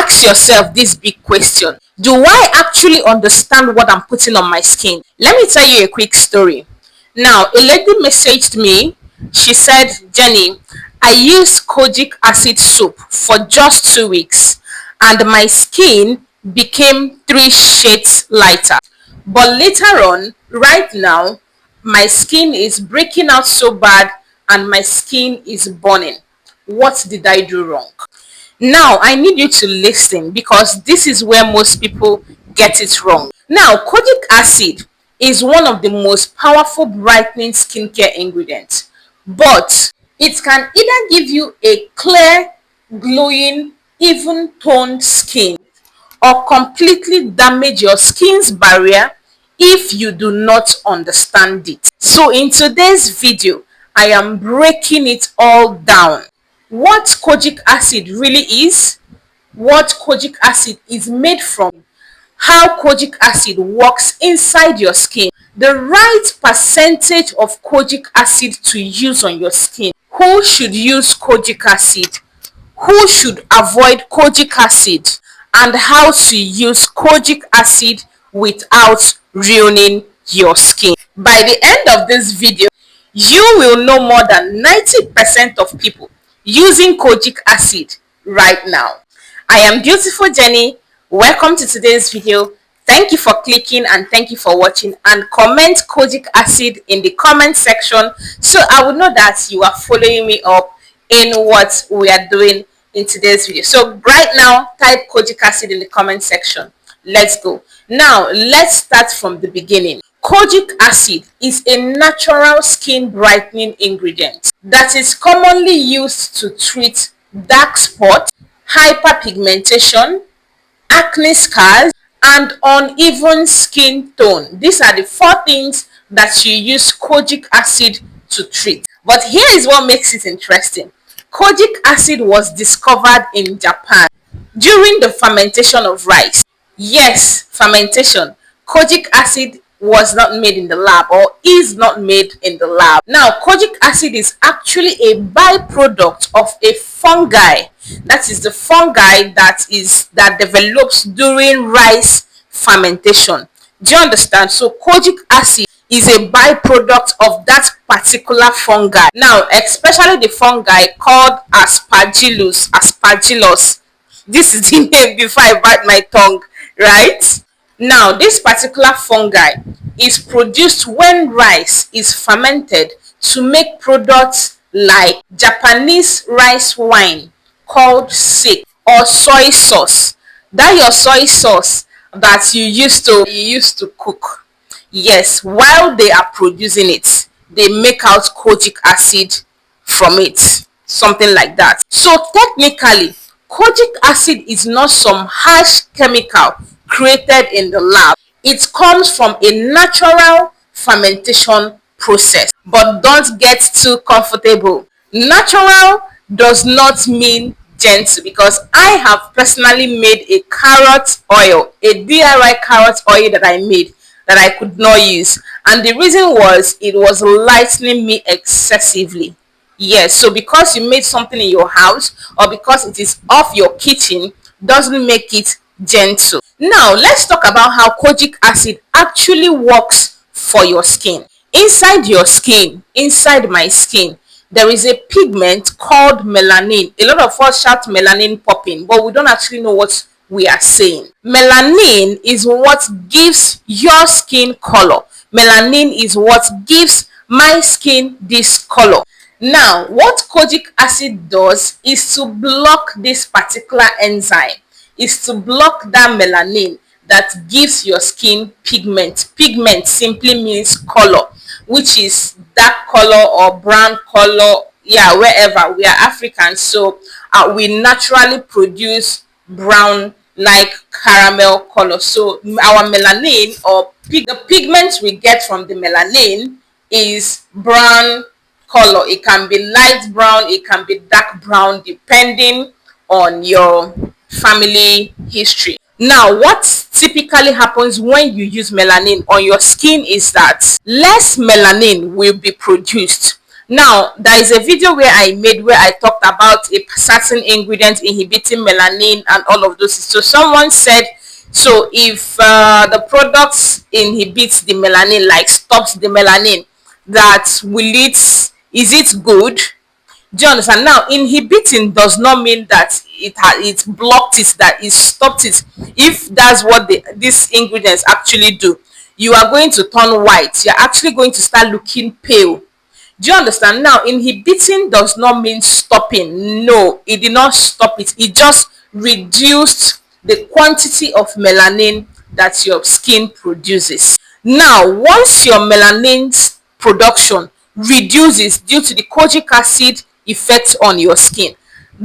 ask yourself this big question: do I actually understand what I'm putting on my skin? Let me tell you a quick story. Now, a lady messaged me. She said, Jenny, I used Kojic Acid soap for just 2 weeks and my skin became 3 shades lighter. But later on, right now, my skin is breaking out so bad and my skin is burning. What did I do wrong? Now, I need you to listen because this is where most people get it wrong. Now, kojic acid is one of the most powerful brightening skincare ingredients, but it can either give you a clear, glowing, even toned skin or completely damage your skin's barrier if you do not understand it. So in today's video, I am breaking it all down. What kojic acid really is, what kojic acid is made from, how kojic acid works inside your skin, the right percentage of kojic acid to use on your skin, who should use kojic acid, who should avoid kojic acid, and how to use kojic acid without ruining your skin. By the end of this video, you will know more than 90% of people using kojic acid right now. I am Beautiful Jenny. Welcome to today's video. Thank you for clicking and thank you for watching, and comment kojic acid in the comment section so I will know that you are following me up in what we are doing in today's video. So right now, type kojic acid in the comment section. Let's go. Now let's start from the beginning. Kojic acid is a natural skin brightening ingredient that is commonly used to treat dark spots, hyperpigmentation, acne scars, and uneven skin tone. These are the 4 things that you use kojic acid to treat. But here is what makes it interesting. Kojic acid was discovered in Japan during the fermentation of rice. Yes, fermentation. Kojic acid was not made in the lab or is not made in the lab. Now, kojic acid is actually a byproduct of a fungi. That is the fungi that develops during rice fermentation. Do you understand? So kojic acid is a byproduct of that particular fungi. Now, especially the fungi called aspergillus. This is the name before I bite my tongue, right? Now, this particular fungi is produced when rice is fermented to make products like Japanese rice wine called sake or soy sauce. That your soy sauce that you used to cook. Yes, while they are producing it, they make out kojic acid from it, something like that. So technically, kojic acid is not some harsh chemical created in the lab. It comes from a natural fermentation process. But don't get too comfortable. Natural does not mean gentle, because I have personally made a carrot oil, a DIY carrot oil that I made that I could not use, and the reason was it was lightening me excessively. Yes, so because you made something in your house or because it is off your kitchen doesn't make it gentle. Now let's talk about how kojic acid actually works for your skin. Inside your skin, inside my skin, there is a pigment called melanin. A lot of us shout melanin popping, but we don't actually know what we are saying. Melanin is what gives your skin color. Melanin is what gives my skin this color. Now, what kojic acid does is to block this particular enzyme, is to block that melanin that gives your skin pigment. Pigment simply means color, which is dark color or brown color. Yeah, wherever we are Africans, so we naturally produce brown like caramel color. So our melanin or the pigment we get from the melanin is brown color. It can be light brown, it can be dark brown, depending on your family history. Now, what typically happens when you use melanin on your skin is that less melanin will be produced Now, there is a video where I made where I talked about a certain ingredient inhibiting melanin and all of those. So someone said, so if the products inhibits the melanin, like stops the melanin, that will it, is it good? Do you understand? Now, inhibiting does not mean that it blocked it, that it stopped it. If that's what these ingredients actually do, you are going to turn white. You're actually going to start looking pale. Do you understand? Now, inhibiting does not mean stopping. No, it did not stop it. It just reduced the quantity of melanin that your skin produces. Now, once your melanin's production reduces due to the kojic acid effect on your skin,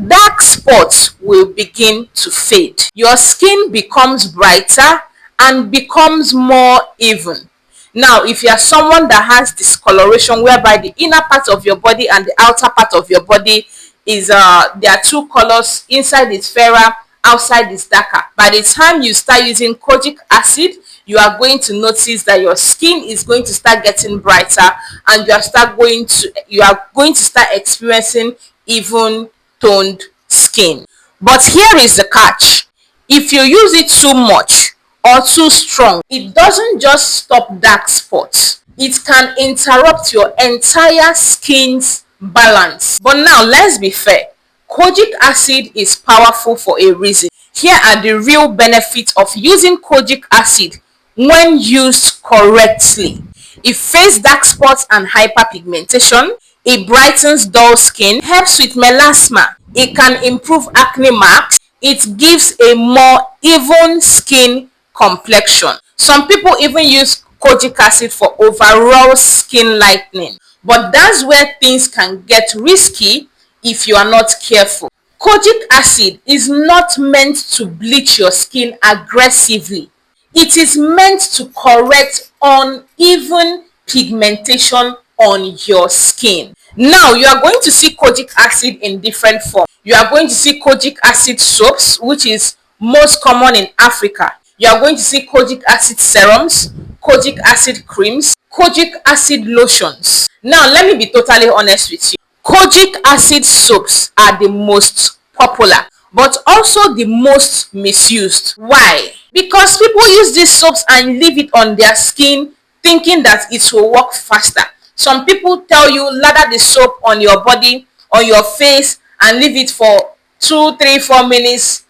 dark spots will begin to fade. Your skin becomes brighter and becomes more even. Now, if you are someone that has discoloration, whereby the inner part of your body and the outer part of your body is there are two colors, inside is fairer, outside is darker, by the time you start using kojic acid, you are going to notice that your skin is going to start getting brighter, and you are going to start experiencing even toned skin. But here is the catch: if you use it too much or too strong, it doesn't just stop dark spots, it can interrupt your entire skin's balance. But now, let's be fair, kojic acid is powerful for a reason. Here are the real benefits of using kojic acid when used correctly. It fades dark spots and hyperpigmentation, it brightens dull skin, helps with melasma, it can improve acne marks, it gives a more even skin complexion. Some people even use kojic acid for overall skin lightening, but that's where things can get risky if you are not careful. Kojic acid is not meant to bleach your skin aggressively. It is meant to correct uneven pigmentation on your skin. Now, you are going to see kojic acid in different forms. You are going to see kojic acid soaps, which is most common in Africa. You are going to see kojic acid serums, kojic acid creams, kojic acid lotions. Now, let me be totally honest with you. Kojic acid soaps are the most popular, but also the most misused. Why? Because people use these soaps and leave it on their skin thinking that it will work faster. Some people tell you lather the soap on your body, on your face, and leave it for 2, 3, 4 minutes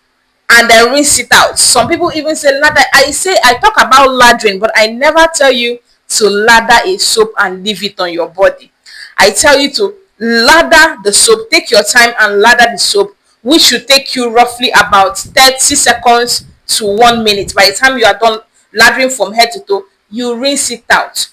and then rinse it out. Some people even say lather. I talk about lathering, but I never tell you to lather a soap and leave it on your body. I tell you to lather the soap. Take your time and lather the soap, which should take you roughly about 30 seconds to 1 minute. By the time you are done lathering from head to toe, you rinse it out.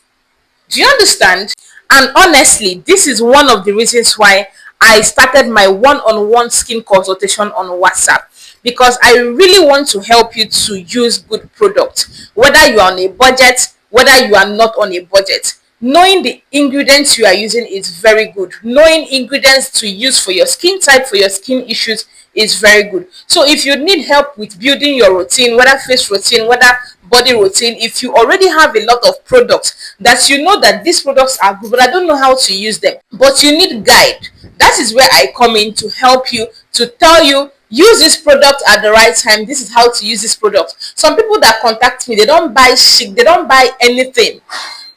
Do you understand? And honestly, this is one of the reasons why I started my one-on-one skin consultation on WhatsApp, because I really want to help you to use good products, whether you are on a budget, whether you are not on a budget. Knowing the ingredients you are using is very good. Knowing ingredients to use for your skin type, for your skin issues, is very good. So if you need help with building your routine, whether face routine, whether body routine, if you already have a lot of products that you know that these products are good, but I don't know how to use them, but you need guide, that is where I come in to help you, to tell you, use this product at the right time. This is how to use this product. Some people that contact me, they don't buy shit, they don't buy anything.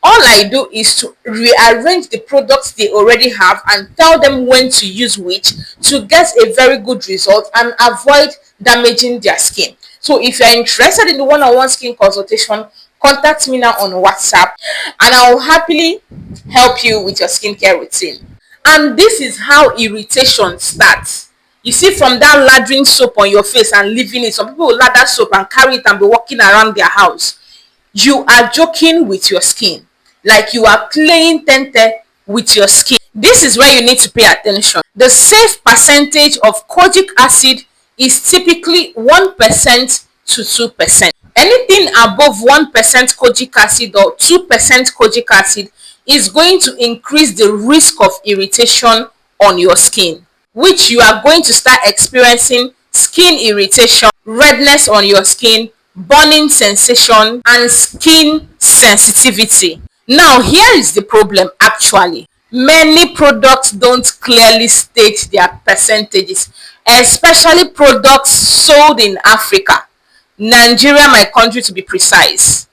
All I do is to rearrange the products they already have and tell them when to use which to get a very good result and avoid damaging their skin. So if you're interested in the one-on-one skin consultation, contact me now on WhatsApp and I will happily help you with your skincare routine. And this is how irritation starts. You see, from that lathering soap on your face and leaving it, some people will lather soap and carry it and be walking around their house. You are joking with your skin, like you are playing tente with your skin. This is where you need to pay attention. The safe percentage of kojic acid is typically 1% to 2%. Anything above 1% kojic acid or 2% kojic acid is going to increase the risk of irritation on your skin, which you are going to start experiencing skin irritation, redness on your skin, burning sensation, and skin sensitivity. Now, here is the problem actually. Many products don't clearly state their percentages, especially products sold in Africa, Nigeria, my country to be precise.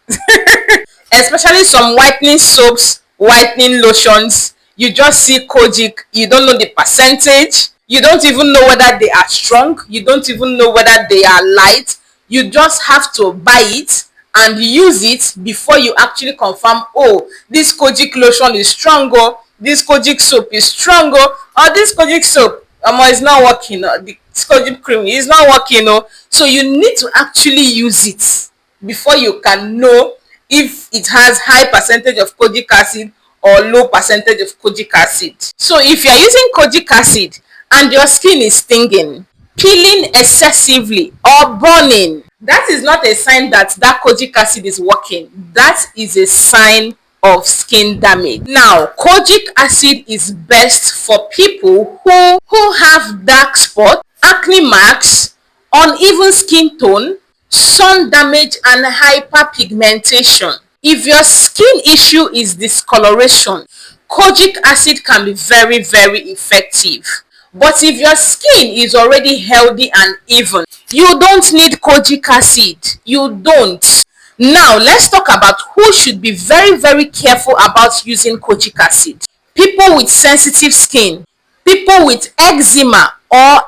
Especially some whitening soaps, whitening lotions. You just see Kojic, you don't know the percentage, you don't even know whether they are strong, you don't even know whether they are light. You just have to buy it and use it before you actually confirm, oh, this Kojic lotion is stronger, this Kojic soap is stronger, or this Kojic soap is not working, or the Kojic cream is not working. So you need to actually use it before you can know if it has high percentage of kojic acid or low percentage of kojic acid. So if you're using kojic acid and your skin is stinging, peeling excessively, or burning, that is not a sign that that kojic acid is working. That is a sign of skin damage. Now, kojic acid is best for people who have dark spots, acne marks, uneven skin tone, sun damage, and hyperpigmentation. If your skin issue is discoloration, kojic acid can be very, very effective. But if your skin is already healthy and even, you don't need kojic acid. You don't. Now, let's talk about who should be very, very careful about using kojic acid. People with sensitive skin, people with eczema or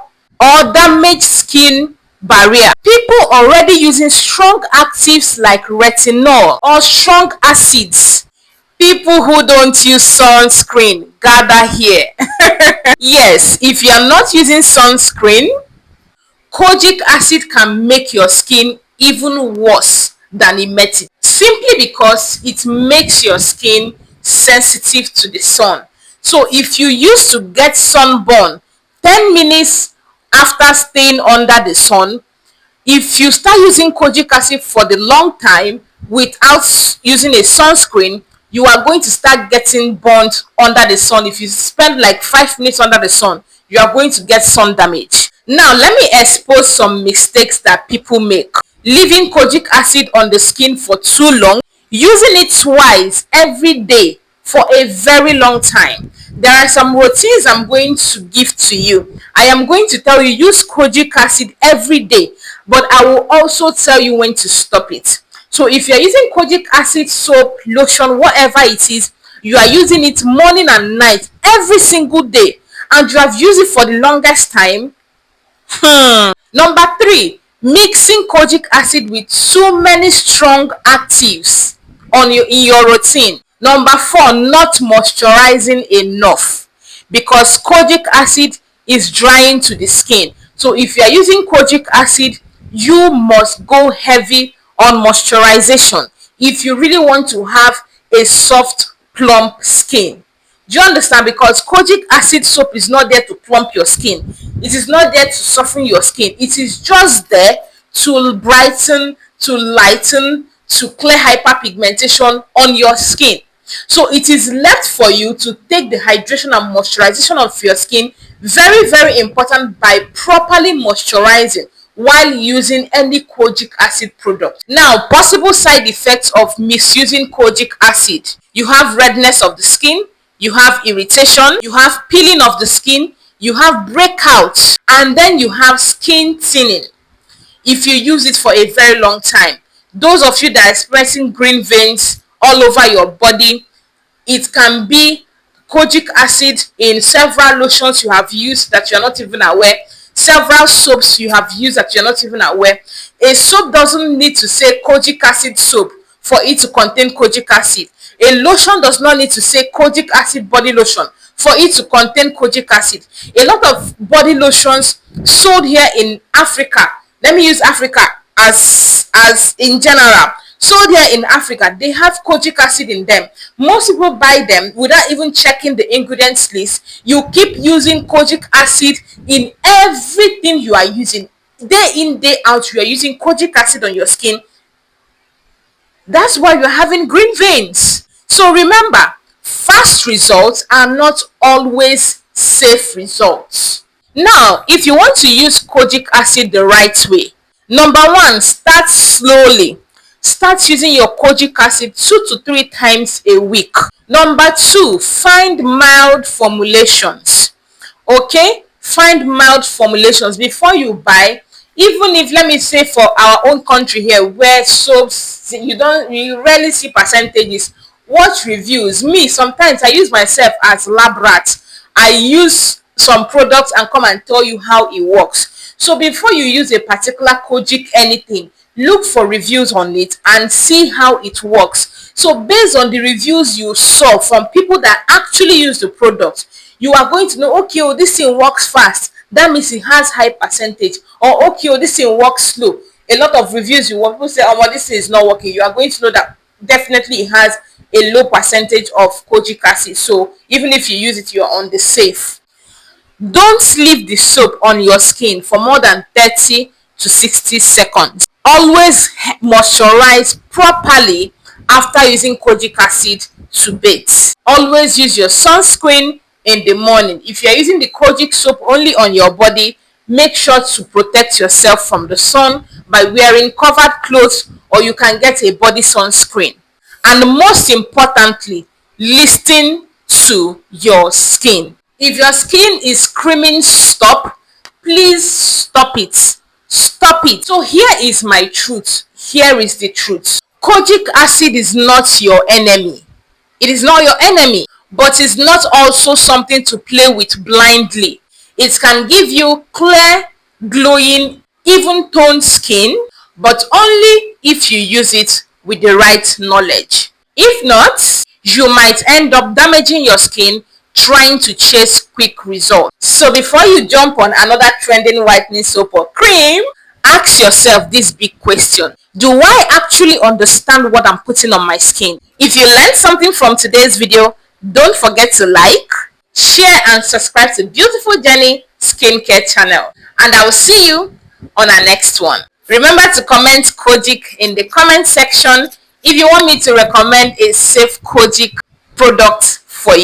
damaged skin barrier, people already using strong actives like retinol or strong acids, people who don't use sunscreen, gather here. Yes, if you are not using sunscreen, kojic acid can make your skin even worse than emetic, simply because it makes your skin sensitive to the sun. So if you used to get sunburn 10 minutes after staying under the sun, if you start using kojic acid for the long time without using a sunscreen, you are going to start getting burnt under the sun. If you spend like 5 minutes under the sun, you are going to get sun damage. Now, let me expose some mistakes that people make. Leaving kojic acid on the skin for too long, using it twice every day for a very long time. There are some routines I'm going to give to you. I am going to tell you use kojic acid every day, but I will also tell you when to stop it. So if you're using kojic acid soap, lotion, whatever it is, you are using it morning and night every single day, and you have used it for the longest time. Number 3, mixing kojic acid with too many strong actives in your routine. Number 4, not moisturizing enough, because kojic acid is drying to the skin. So if you are using kojic acid, you must go heavy on moisturization if you really want to have a soft, plump skin. Do you understand? Because kojic acid soap is not there to plump your skin. It is not there to soften your skin. It is just there to brighten, to lighten, to clear hyperpigmentation on your skin. So it is left for you to take the hydration and moisturization of your skin, very, very important, by properly moisturizing while using any kojic acid product. Now, possible side effects of misusing kojic acid. You have redness of the skin, you have irritation, you have peeling of the skin, you have breakouts, and then you have skin thinning if you use it for a very long time. Those of you that are experiencing green veins all over your body, it can be kojic acid in several lotions you have used that you're not even aware, several soaps you have used that you're not even aware. A soap doesn't need to say kojic acid soap for it to contain kojic acid. A lotion does not need to say kojic acid body lotion for it to contain kojic acid. A lot of body lotions sold here in Africa, let me use Africa as in general, sold here in Africa, they have kojic acid in them. Most people buy them without even checking the ingredients list. You keep using kojic acid in everything you are using. Day in, day out, you are using kojic acid on your skin. That's why you're having green veins. So remember, fast results are not always safe results. Now, if you want to use kojic acid the right way, number 1, start slowly. Start using your kojic acid 2 to 3 times a week. Number two, find mild formulations. Okay, find mild formulations before you buy. Even if, let me say, for our own country here, where soaps, you rarely see percentages, watch reviews. Me, sometimes I use myself as lab rat. I use some products and come and tell you how it works. So before you use a particular Kojic anything, look for reviews on it and see how it works. So based on the reviews you saw from people that actually use the product, you are going to know, okay, oh, this thing works fast, that means it has high percentage. Or okay, oh, this thing works slow. A lot of reviews, you want people say, oh, well, this thing is not working, you are going to know that definitely it has a low percentage of kojic acid. So even if you use it, you're on the safe. Don't leave the soap on your skin for more than 30 to 60 seconds. Always moisturize properly after using kojic acid to bathe. Always use your sunscreen in the morning. If you're using the kojic soap only on your body, make sure to protect yourself from the sun by wearing covered clothes, or you can get a body sunscreen. And most importantly, listen to your skin. If your skin is screaming stop, please stop it. Stop it. So here is my truth. Here is the truth. Kojic acid is not your enemy. It is not your enemy, but it's not also something to play with blindly. It can give you clear, glowing, even toned skin, but only if you use it with the right knowledge. If not, you might end up damaging your skin trying to chase quick results. So before you jump on another trending whitening soap or cream, ask yourself this big question. Do I actually understand what I'm putting on my skin? If you learned something from today's video, don't forget to like, share and subscribe to Beautiful Jenny Skincare channel. And I will see you on our next one. Remember to comment Kojic in the comment section if you want me to recommend a safe Kojic product